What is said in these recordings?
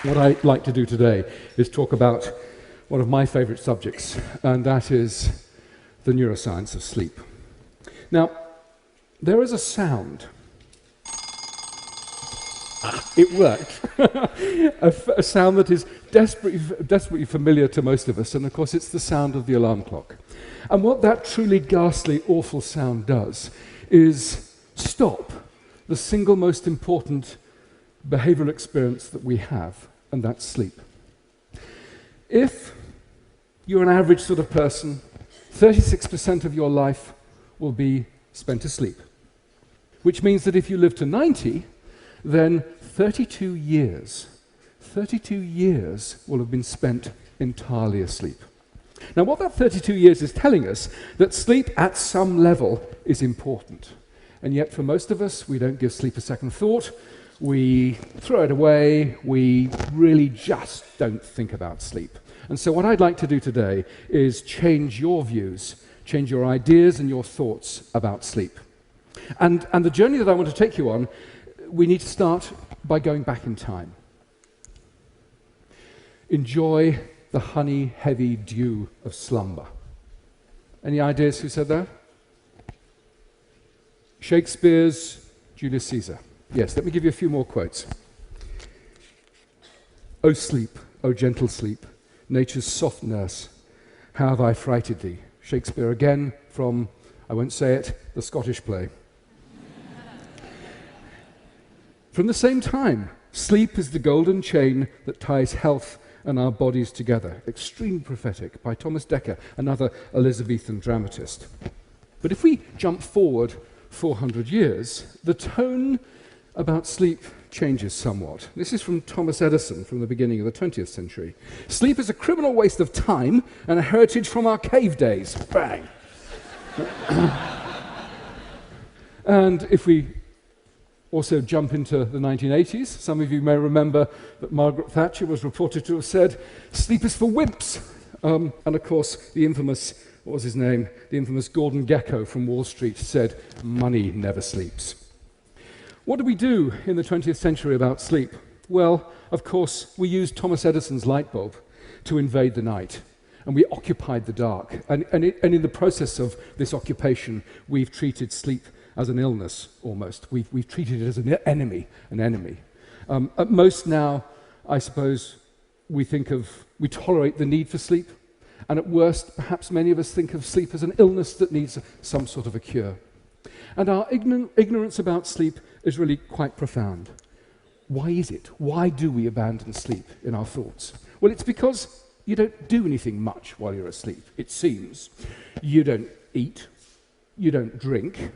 What I'd like to do today is talk about one of my favorite subjects, and that is the neuroscience of sleep. Now, there is a sound. It worked. a sound that is desperately familiar to most of us, and of course it's the sound of the alarm clock. And what that truly ghastly, awful sound does is stop the single most important behavioral experience that we have, and that's sleep. If you're an average sort of person, 36% of your life will be spent asleep, which means that if you live to 90, then 32 years will have been spent entirely asleep. Now, what that 32 years is telling us, that sleep at some level is important. And yet for most of us, we don't give sleep a second thought. We throw it away. We really just don't think about sleep. And so what I'd like to do today is change your views, change your ideas and your thoughts about sleep. And the journey that I want to take you on, we need to start by going back in time. Enjoy the honey-heavy dew of slumber. Any ideas who said that? Shakespeare's Julius Caesar. Yes, let me give you a few more quotes. O sleep, O gentle sleep, nature's soft nurse, how have I frighted thee? Shakespeare again from, I won't say it, the Scottish play. From the same time, sleep is the golden chain that ties health and our bodies together. Extremely prophetic, by Thomas Dekker, another Elizabethan dramatist. But if we jump forward 400 years, the tone about sleep changes somewhat. This is from Thomas Edison from the beginning of the 20th century. Sleep is a criminal waste of time and a heritage from our cave days. Bang! And if we also jump into the 1980s, some of you may remember that Margaret Thatcher was reported to have said, sleep is for wimps. And of course, the infamous, what was his name? The infamous Gordon Gekko from Wall Street said, money never sleeps. What do we do in the 20th century about sleep? Well, of course, we used Thomas Edison's light bulb to invade the night, and we occupied the dark. And in the process of this occupation, we've treated sleep as an illness, almost. We've treated it as an enemy. At most now, I suppose, we tolerate the need for sleep, and at worst, perhaps many of us think of sleep as an illness that needs some sort of a cure. And our ignorance about sleep is really quite profound. Why is it? Why do we abandon sleep in our thoughts? Well, it's because you don't do anything much while you're asleep, it seems. You don't eat, you don't drink,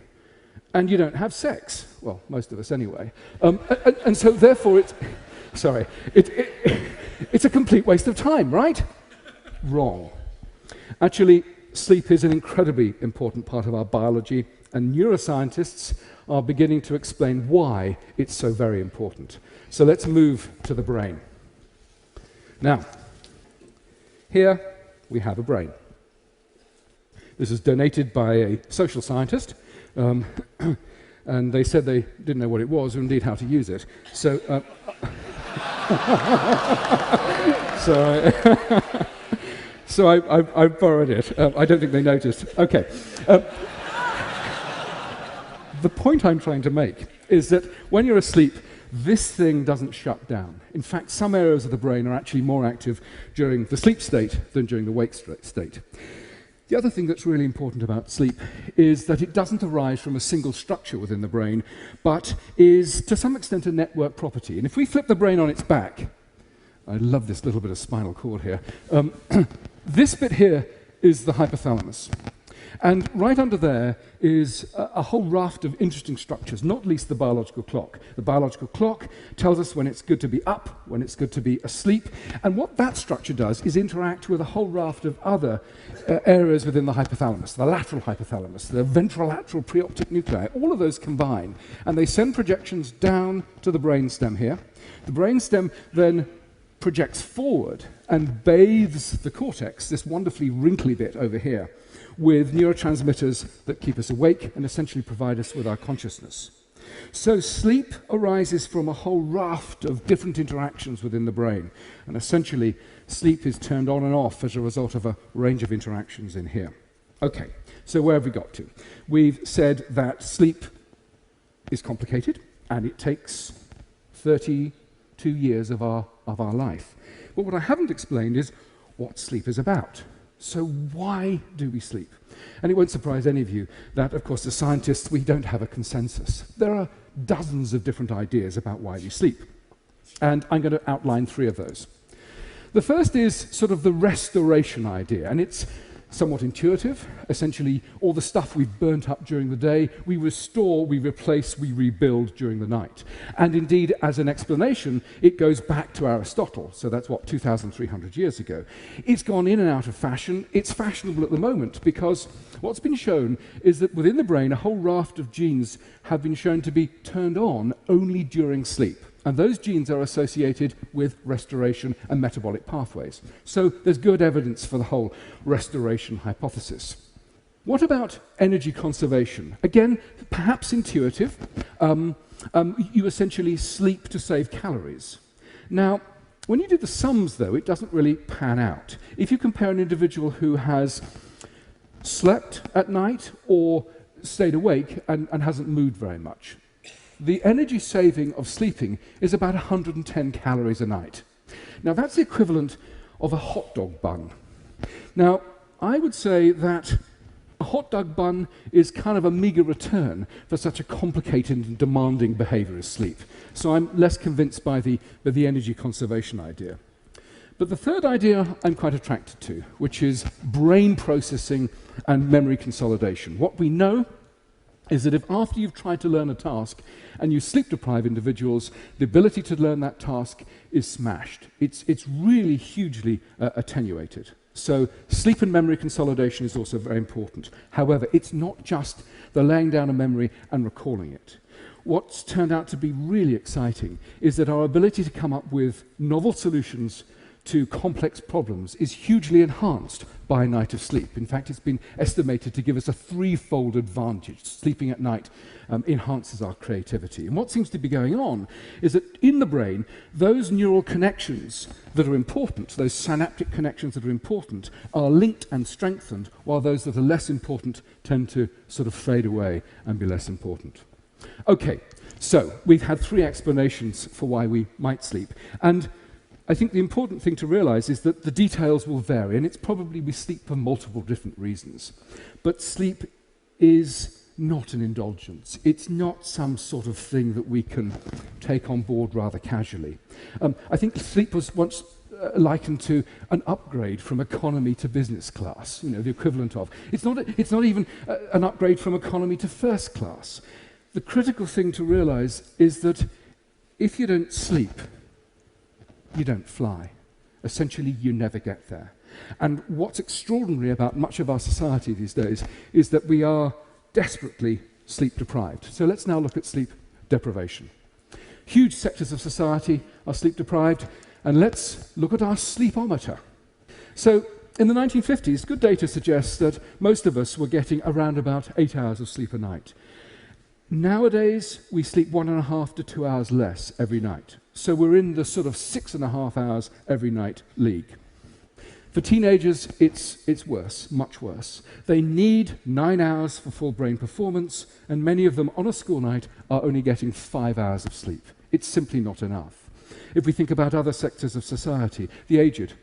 and you don't have sex. Well, most of us anyway. And so therefore it's a complete waste of time, right? Wrong. Actually, sleep is an incredibly important part of our biology, and neuroscientists are beginning to explain why it's so very important. So let's move to the brain. Now, here we have a brain. This is donated by a social scientist, and they said they didn't know what it was or indeed how to use it. So, so I borrowed it. I don't think they noticed. Okay. The point I'm trying to make is that when you're asleep, this thing doesn't shut down. In fact, some areas of the brain are actually more active during the sleep state than during the wake state. The other thing that's really important about sleep is that it doesn't arise from a single structure within the brain, but is to some extent a network property. And if we flip the brain on its back, I love this little bit of spinal cord here, this bit here is the hypothalamus. And right under there is a whole raft of interesting structures, not least the biological clock. The biological clock tells us when it's good to be up, when it's good to be asleep. And what that structure does is interact with a whole raft of other areas within the hypothalamus, the lateral hypothalamus, the ventrolateral preoptic nuclei. All of those combine, and they send projections down to the brainstem here. The brainstem then projects forward and bathes the cortex, this wonderfully wrinkly bit over here, with neurotransmitters that keep us awake and essentially provide us with our consciousness. So sleep arises from a whole raft of different interactions within the brain. And essentially, sleep is turned on and off as a result of a range of interactions in here. Okay, so where have we got to? We've said that sleep is complicated, and it takes 32 years of our life. But what I haven't explained is what sleep is about. So why do we sleep? And it won't surprise any of you that, of course, as scientists, we don't have a consensus. There are dozens of different ideas about why we sleep. And I'm going to outline 3 of those. The first is sort of the restoration idea, and it's somewhat intuitive. Essentially, all the stuff we've burnt up during the day, we restore, we replace, we rebuild during the night. And indeed, as an explanation, it goes back to Aristotle. So that's what, 2,300 years ago. It's gone in and out of fashion. It's fashionable at the moment because what's been shown is that within the brain, a whole raft of genes have been shown to be turned on only during sleep. And those genes are associated with restoration and metabolic pathways. So there's good evidence for the whole restoration hypothesis. What about energy conservation? Again, perhaps intuitive. You essentially sleep to save calories. Now, when you do the sums, though, it doesn't really pan out. If you compare an individual who has slept at night or stayed awake and hasn't moved very much, the energy saving of sleeping is about 110 calories a night. Now, that's the equivalent of a hot dog bun. Now, I would say that a hot dog bun is kind of a meager return for such a complicated and demanding behavior as sleep. So I'm less convinced by the energy conservation idea. But the third idea I'm quite attracted to, which is brain processing and memory consolidation. What we know is that if after you've tried to learn a task and you sleep-deprive individuals, the ability to learn that task is smashed. It's really hugely attenuated. So sleep and memory consolidation is also very important. However, it's not just the laying down of memory and recalling it. What's turned out to be really exciting is that our ability to come up with novel solutions to complex problems is hugely enhanced by a night of sleep. In fact, it's been estimated to give us a 3-fold advantage. Sleeping at night enhances our creativity. And what seems to be going on is that in the brain, those neural connections that are important, those synaptic connections that are important, are linked and strengthened, while those that are less important tend to sort of fade away and be less important. Okay, so we've had 3 explanations for why we might sleep. And I think the important thing to realize is that the details will vary, and it's probably we sleep for multiple different reasons. But sleep is not an indulgence. It's not some sort of thing that we can take on board rather casually. I think sleep was once likened to an upgrade from economy to business class, the equivalent of. It's not even an upgrade from economy to first class. The critical thing to realize is that if you don't sleep, you don't fly. Essentially, you never get there. And what's extraordinary about much of our society these days is that we are desperately sleep deprived. So let's now look at sleep deprivation. Huge sectors of society are sleep deprived, and let's look at our sleepometer. So in the 1950s, good data suggests that most of us were getting around about 8 hours of sleep a night. Nowadays, we sleep 1.5 to 2 hours less every night. So we're in the sort of 6.5 hours every night league. For teenagers, it's worse, much worse. They need 9 hours for full brain performance, and many of them on a school night are only getting 5 hours of sleep. It's simply not enough. If we think about other sectors of society, the aged.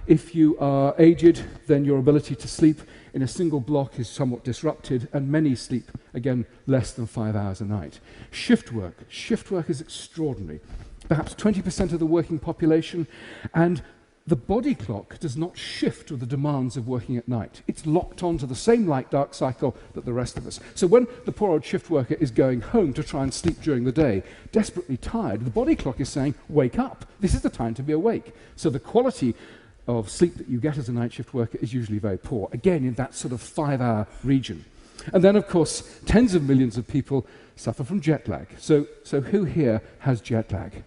If you are aged, then your ability to sleep in a single block is somewhat disrupted, and many sleep, again, less than 5 hours a night. Shift work is extraordinary. Perhaps 20% of the working population, and the body clock does not shift with the demands of working at night. It's locked onto the same light-dark cycle that the rest of us. So when the poor old shift worker is going home to try and sleep during the day, desperately tired, the body clock is saying, wake up. This is the time to be awake. So the quality of sleep that you get as a night shift worker is usually very poor, again, in that sort of 5-hour region. And then, of course, tens of millions of people suffer from jet lag. So who here has jet lag?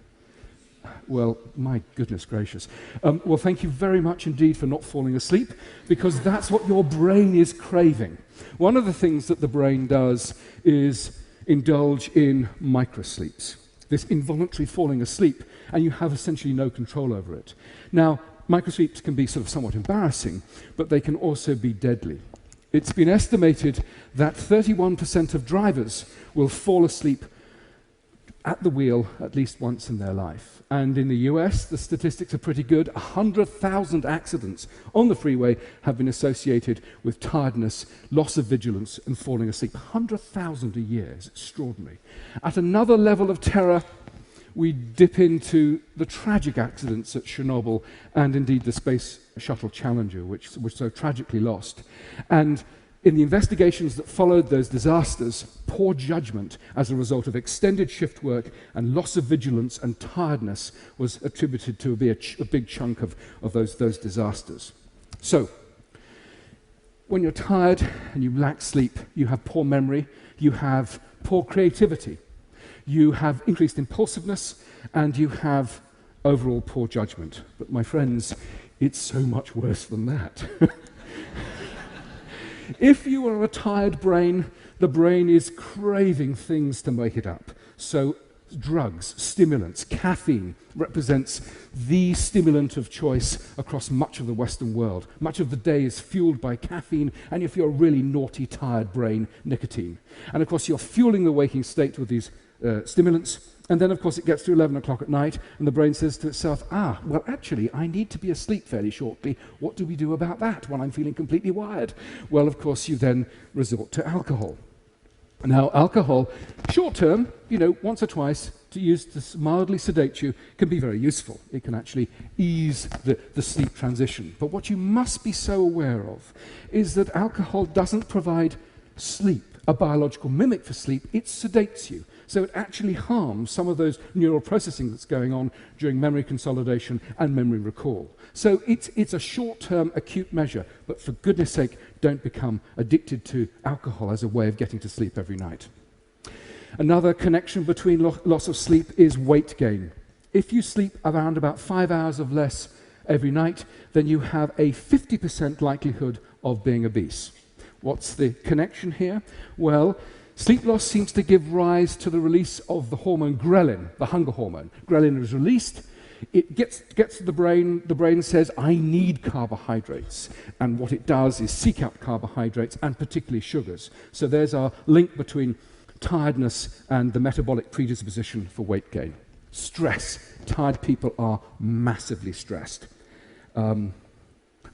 Well, my goodness gracious. Well, thank you very much indeed for not falling asleep, because that's what your brain is craving. One of the things that the brain does is indulge in microsleeps, this involuntary falling asleep, and you have essentially no control over it. Now, microsleeps can be sort of somewhat embarrassing, but they can also be deadly. It's been estimated that 31% of drivers will fall asleep at the wheel at least once in their life. And in the US, the statistics are pretty good. 100,000 accidents on the freeway have been associated with tiredness, loss of vigilance, and falling asleep. 100,000 a year is extraordinary. At another level of terror, we dip into the tragic accidents at Chernobyl and indeed the Space Shuttle Challenger, which was so tragically lost. And in the investigations that followed those disasters, poor judgment as a result of extended shift work and loss of vigilance and tiredness was attributed to be a big chunk of those disasters. So, when you're tired and you lack sleep, you have poor memory, you have poor creativity, you have increased impulsiveness, and you have overall poor judgment. But my friends, it's so much worse than that. If you are a tired brain, the brain is craving things to make it up. So drugs, stimulants, caffeine represents the stimulant of choice across much of the Western world. Much of the day is fueled by caffeine, and if you're a really naughty, tired brain, nicotine. And of course, you're fueling the waking state with these stimulants, and then of course it gets to 11 o'clock at night, and the brain says to itself, well actually I need to be asleep fairly shortly. What do we do about that when I'm feeling completely wired? Well, of course you then resort to alcohol. Now alcohol, short term, once or twice to use to mildly sedate you, can be very useful. It can actually ease the sleep transition. But what you must be so aware of is that alcohol doesn't provide sleep, a biological mimic for sleep. It sedates you. So it actually harms some of those neural processing that's going on during memory consolidation and memory recall. So it's a short-term acute measure, but for goodness sake, don't become addicted to alcohol as a way of getting to sleep every night. Another connection between loss of sleep is weight gain. If you sleep around about 5 hours of less every night, then you have a 50% likelihood of being obese. What's the connection here? Well, sleep loss seems to give rise to the release of the hormone ghrelin, the hunger hormone. Ghrelin is released, it gets to the brain says, I need carbohydrates. And what it does is seek out carbohydrates, and particularly sugars. So there's our link between tiredness and the metabolic predisposition for weight gain. Stress. Tired people are massively stressed.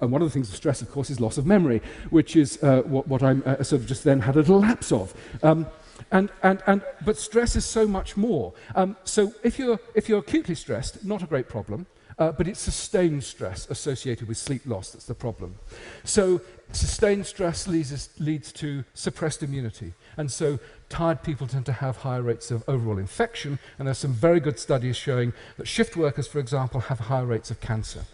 And one of the things of stress, of course, is loss of memory, which is what I'm sort of just then had a little lapse of. But stress is so much more. So if you're acutely stressed, not a great problem, but it's sustained stress associated with sleep loss that's the problem. So sustained stress leads to suppressed immunity. And so tired people tend to have higher rates of overall infection, and there's some very good studies showing that shift workers, for example, have higher rates of cancer.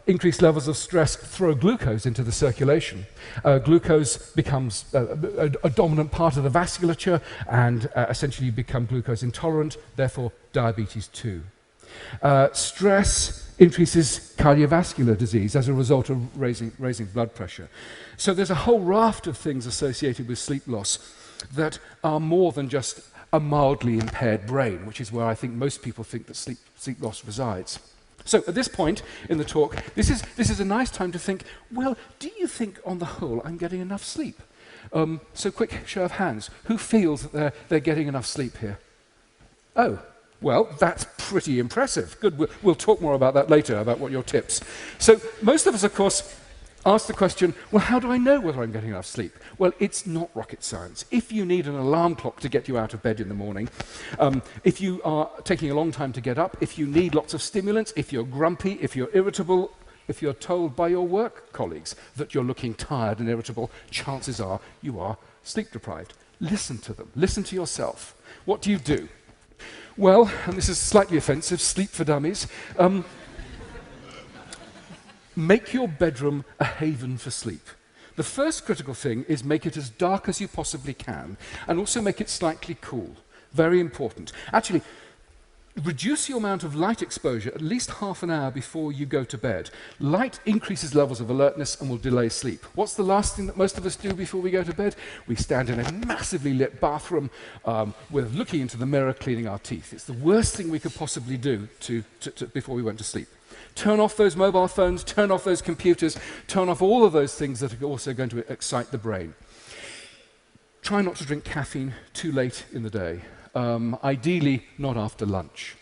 Increased levels of stress throw glucose into the circulation. Glucose becomes a dominant part of the vasculature, and essentially you become glucose intolerant, therefore diabetes too. Stress increases cardiovascular disease as a result of raising blood pressure. So there's a whole raft of things associated with sleep loss that are more than just a mildly impaired brain, which is where I think most people think that sleep loss resides. So at this point in the talk, this is a nice time to think, well, do you think on the whole I'm getting enough sleep? So quick show of hands. Who feels that they're getting enough sleep here? Oh, well, that's pretty impressive. Good, we'll talk more about that later, about what your tips. So most of us, of course, ask the question, well, how do I know whether I'm getting enough sleep? Well, it's not rocket science. If you need an alarm clock to get you out of bed in the morning, if you are taking a long time to get up, if you need lots of stimulants, if you're grumpy, if you're irritable, if you're told by your work colleagues that you're looking tired and irritable, chances are you are sleep deprived. Listen to them. Listen to yourself. What do you do? Well, and this is slightly offensive, sleep for dummies. Make your bedroom a haven for sleep. The first critical thing is make it as dark as you possibly can, and also make it slightly cool. Very important. Actually, reduce your amount of light exposure at least half an hour before you go to bed. Light increases levels of alertness and will delay sleep. What's the last thing that most of us do before we go to bed? We stand in a massively lit bathroom, we're looking into the mirror, cleaning our teeth. It's the worst thing we could possibly do before we went to sleep. Turn off those mobile phones, turn off those computers, turn off all of those things that are also going to excite the brain. Try not to drink caffeine too late in the day. Ideally, not after lunch.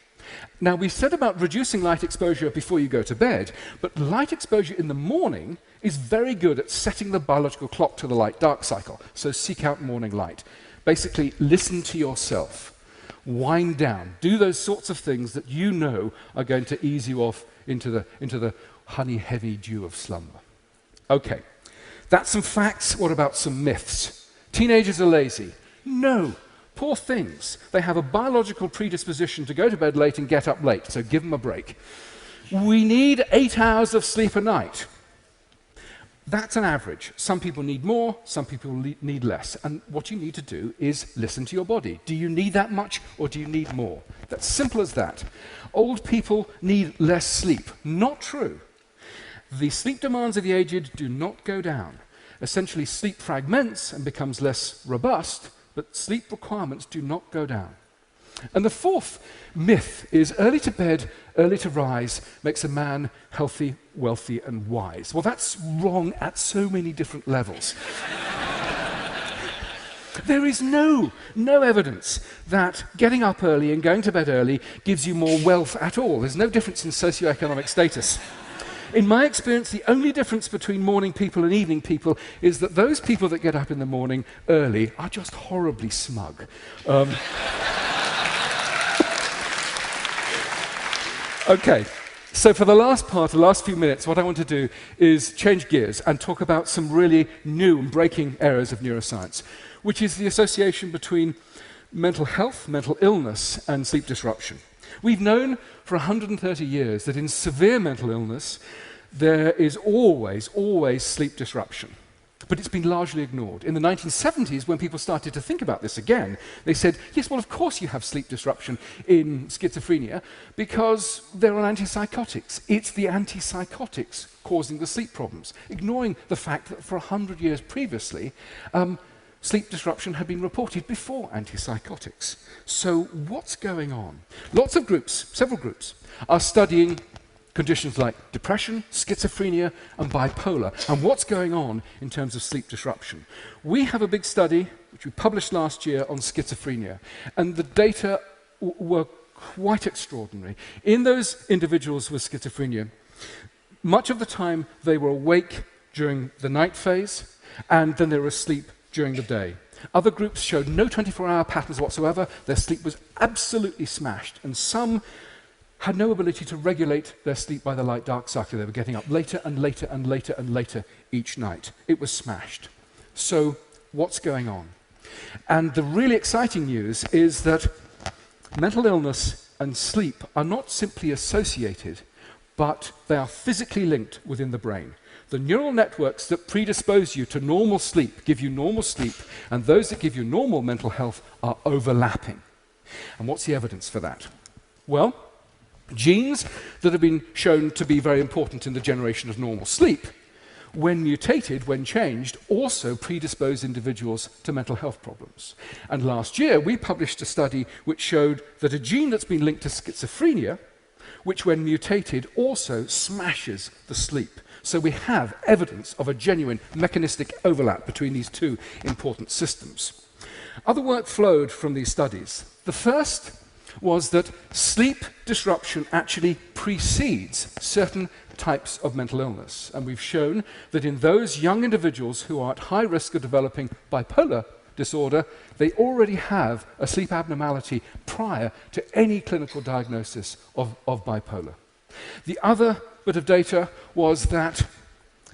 Now, we said about reducing light exposure before you go to bed, but light exposure in the morning is very good at setting the biological clock to the light-dark cycle. So seek out morning light. Basically, listen to yourself. Wind down. Do those sorts of things that you know are going to ease you off into the honey-heavy dew of slumber. Okay, that's some facts. What about some myths? Teenagers are lazy. No. Poor things. They have a biological predisposition to go to bed late and get up late, so give them a break. We need 8 hours of sleep a night. That's an average. Some people need more, some people need less. And what you need to do is listen to your body. Do you need that much or do you need more? That's simple as that. Old people need less sleep. Not true. The sleep demands of the aged do not go down. Essentially, sleep fragments and becomes less robust, but sleep requirements do not go down. And the fourth myth is early to bed, early to rise makes a man healthy, wealthy, and wise. Well, that's wrong at so many different levels. There is no evidence that getting up early and going to bed early gives you more wealth at all. There's no difference in socioeconomic status. In my experience, the only difference between morning people and evening people is that those people that get up in the morning early are just horribly smug. Okay, so for the last part, the last few minutes, what I want to do is change gears and talk about some really new and breaking areas of neuroscience, which is the association between mental health, mental illness, and sleep disruption. We've known for 130 years that in severe mental illness, there is always sleep disruption. But it's been largely ignored. In the 1970s, when people started to think about this again, they said, yes, well, of course you have sleep disruption in schizophrenia because they're on antipsychotics. It's the antipsychotics causing the sleep problems, ignoring the fact that for 100 years previously, sleep disruption had been reported before antipsychotics. So what's going on? Lots of groups, several groups, are studying conditions like depression, schizophrenia, and bipolar, and what's going on in terms of sleep disruption. We have a big study, which we published last year, on schizophrenia, and the data were quite extraordinary. In those individuals with schizophrenia, much of the time they were awake during the night phase, and then they were asleep during the day. Other groups showed no 24-hour patterns whatsoever. Their sleep was absolutely smashed, and some had no ability to regulate their sleep by the light-dark cycle. They were getting up later and later and later and later each night. It was smashed. So what's going on? And the really exciting news is that mental illness and sleep are not simply associated, but they are physically linked within the brain. The neural networks that predispose you to normal sleep give you normal sleep, and those that give you normal mental health are overlapping. And what's the evidence for that? Well, genes that have been shown to be very important in the generation of normal sleep, when mutated, when changed, also predispose individuals to mental health problems. And last year, we published a study which showed that a gene that's been linked to schizophrenia, which when mutated also smashes the sleep. So we have evidence of a genuine mechanistic overlap between these two important systems. Other work flowed from these studies. The first was that sleep disruption actually precedes certain types of mental illness. And we've shown that in those young individuals who are at high risk of developing bipolar disorder, they already have a sleep abnormality prior to any clinical diagnosis of bipolar. The other bit of data was that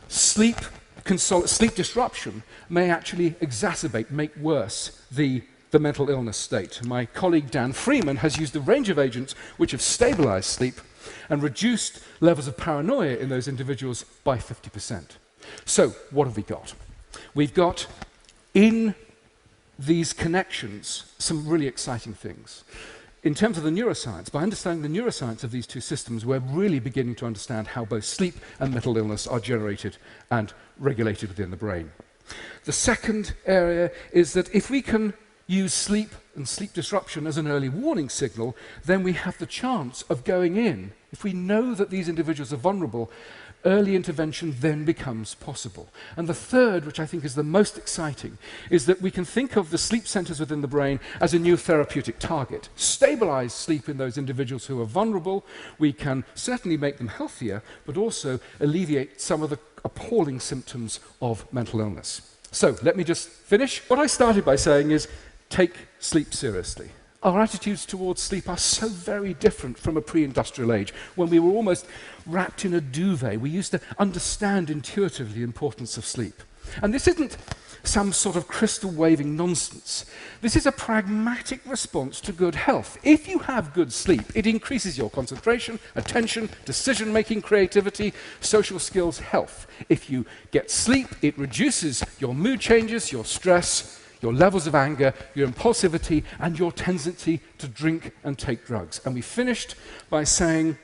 sleep disruption may actually exacerbate, make worse the mental illness state. My colleague Dan Freeman has used a range of agents which have stabilized sleep and reduced levels of paranoia in those individuals by 50%. So, what have we got? We've got in these connections some really exciting things. in terms of the neuroscience, by understanding the neuroscience of these two systems, we're really beginning to understand how both sleep and mental illness are generated and regulated within the brain. The second area is that if we can use sleep and sleep disruption as an early warning signal, then we have the chance of going in. If we know that these individuals are vulnerable, early intervention then becomes possible. And the third, which I think is the most exciting, is that we can think of the sleep centers within the brain as a new therapeutic target. Stabilize sleep in those individuals who are vulnerable. We can certainly make them healthier, but also alleviate some of the appalling symptoms of mental illness. So let me just finish. What I started by saying is, take sleep seriously. Our attitudes towards sleep are so very different from a pre-industrial age, when we were almost wrapped in a duvet. We used to understand intuitively the importance of sleep. And this isn't some sort of crystal-waving nonsense. This is a pragmatic response to good health. If you have good sleep, it increases your concentration, attention, decision-making, creativity, social skills, health. If you get sleep, it reduces your mood changes, your stress, your levels of anger, your impulsivity, and your tendency to drink and take drugs. And we finished by saying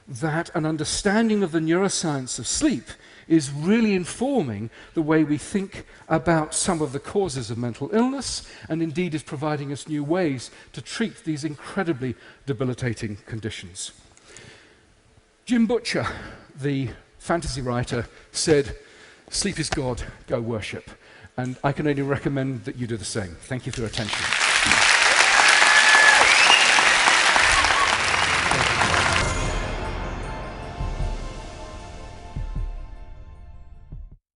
that an understanding of the neuroscience of sleep is really informing the way we think about some of the causes of mental illness, and indeed is providing us new ways to treat these incredibly debilitating conditions. Jim Butcher, the fantasy writer, said, "Sleep is God, go worship." And I can only recommend that you do the same. Thank you for your attention.